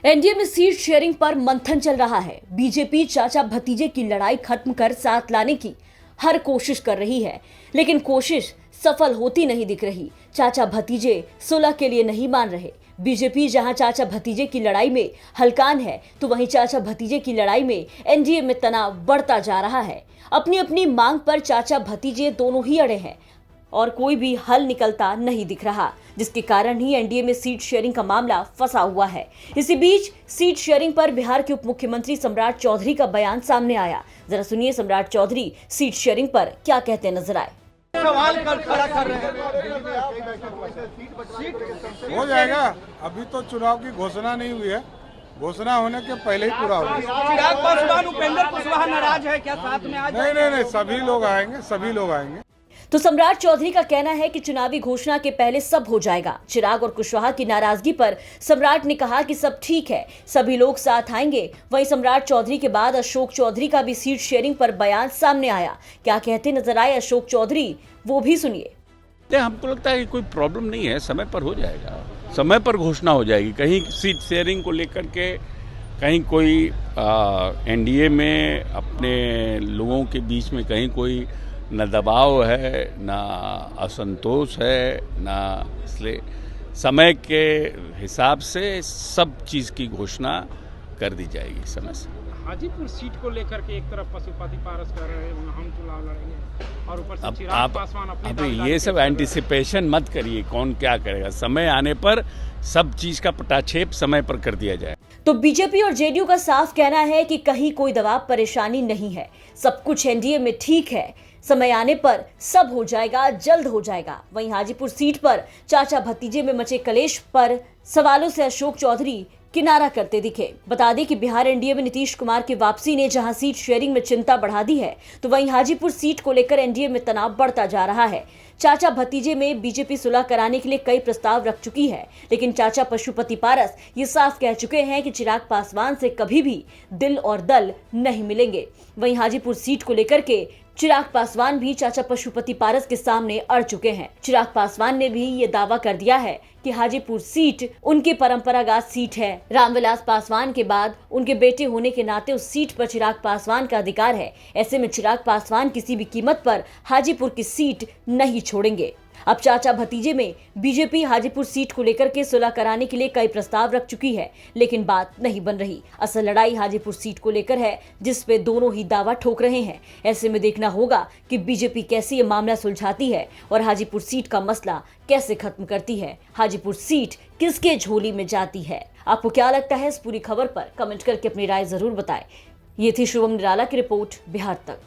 NDA में seat sharing पर मंथन चल रहा है। बीजेपी चाचा भतीजे की लड़ाई खत्म कर साथ लाने की हर कोशिश कर रही है, लेकिन कोशिश सफल होती नहीं दिख रही। चाचा भतीजे सुलह के लिए नहीं मान रहे। बीजेपी जहां चाचा भतीजे की लड़ाई में हलकान है, तो वहीं चाचा भतीजे की लड़ाई में एनडीए में तनाव बढ़ता जा रहा है। अपनी अपनी मांग पर चाचा भतीजे दोनों ही अड़े हैं और कोई भी हल निकलता नहीं दिख रहा, जिसके कारण ही एनडीए में सीट शेयरिंग का मामला फंसा हुआ है। इसी बीच सीट शेयरिंग पर बिहार के उप मुख्यमंत्री सम्राट चौधरी का बयान सामने आया। जरा सुनिए सम्राट चौधरी सीट शेयरिंग पर क्या कहते नजर आए। सवाल खड़ा कर रहे हैं। हो जाएगा, अभी तो चुनाव की घोषणा नहीं हुई है। घोषणा होने के पहले ही पूरा होगा। चिराग पासवान, उपेंद्र कुशवाहा नाराज है क्या साथ में आज? नहीं, सभी लोग आएंगे। तो सम्राट चौधरी का कहना है कि चुनावी घोषणा के पहले सब हो जाएगा। चिराग और कुशवाहा की नाराजगी पर सम्राट ने कहा कि सब ठीक है, सभी लोग साथ आएंगे। वहीं सम्राट चौधरी के बाद अशोक चौधरी का भी सीट शेयरिंग पर बयान सामने आया। क्या कहते नजर आए अशोक चौधरी, वो भी सुनिए। हमको लगता है कि कोई प्रॉब्लम नहीं है, समय पर हो जाएगा, समय पर घोषणा हो जाएगी। कहीं सीट शेयरिंग को लेकर के कहीं कोई एनडीए में अपने लोगों के बीच में कहीं कोई न दबाव है, न असंतोष है, न, इसलिए समय के हिसाब से सब चीज़ की घोषणा कर दी जाएगी समय से। हाजीपुर सीट को लेकर के एक तरफ पशुपति पारस कर रहे हैं, हम चुनाव लड़ेंगे और ऊपर से चिराग पासवान अपने अभी ये सब एंटिसिपेशन मत करिए, कौन क्या करेगा। समय आने पर सब चीज़ का पटाक्षेप समय पर कर दिया जाए। तो बीजेपी और जेडीयू का साफ कहना है कि कहीं कोई दबाव परेशानी नहीं है, सब कुछ एनडीए में ठीक है, समय आने पर सब हो जाएगा, जल्द हो जाएगा। वहीं हाजीपुर सीट पर चाचा भतीजे में मचे कलेश पर सवालों से अशोक चौधरी किनारा करते दिखे। बता दें कि बिहार एनडीए में नीतीश कुमार की वापसी ने जहां सीट शेयरिंग में चिंता बढ़ा दी है, तो वहीं हाजीपुर सीट को लेकर एनडीए में तनाव बढ़ता जा रहा है। चाचा भतीजे में बीजेपी सुलह कराने के लिए कई प्रस्ताव रख चुकी है, लेकिन चाचा पशुपति पारस ये साफ कह चुके हैं कि चिराग पासवान से कभी भी दिल और दल नहीं मिलेंगे। वहीं हाजीपुर सीट को लेकर के चिराग पासवान भी चाचा पशुपति पारस के सामने अड़ चुके हैं। चिराग पासवान ने भी ये दावा कर दिया है कि हाजीपुर सीट उनकी परंपरागत सीट है। रामविलास पासवान के बाद उनके बेटे होने के नाते उस सीट पर चिराग पासवान का अधिकार है। ऐसे में चिराग पासवान किसी भी कीमत पर हाजीपुर की सीट नहीं छोड़ेंगे। अब चाचा भतीजे में बीजेपी हाजीपुर सीट को लेकर के सुलह कराने के लिए कई प्रस्ताव रख चुकी है, लेकिन बात नहीं बन रही। असल लड़ाई हाजीपुर सीट को लेकर है, जिस पे दोनों ही दावा ठोक रहे हैं। ऐसे में देखना होगा कि बीजेपी कैसे ये मामला सुलझाती है और हाजीपुर सीट का मसला कैसे खत्म करती है। हाजीपुर सीट किसके झोली में जाती है? आपको क्या लगता है इस पूरी खबर पर? कमेंट करके अपनी राय जरूर बताएं। ये थी शुभम निराला की रिपोर्ट बिहार तक।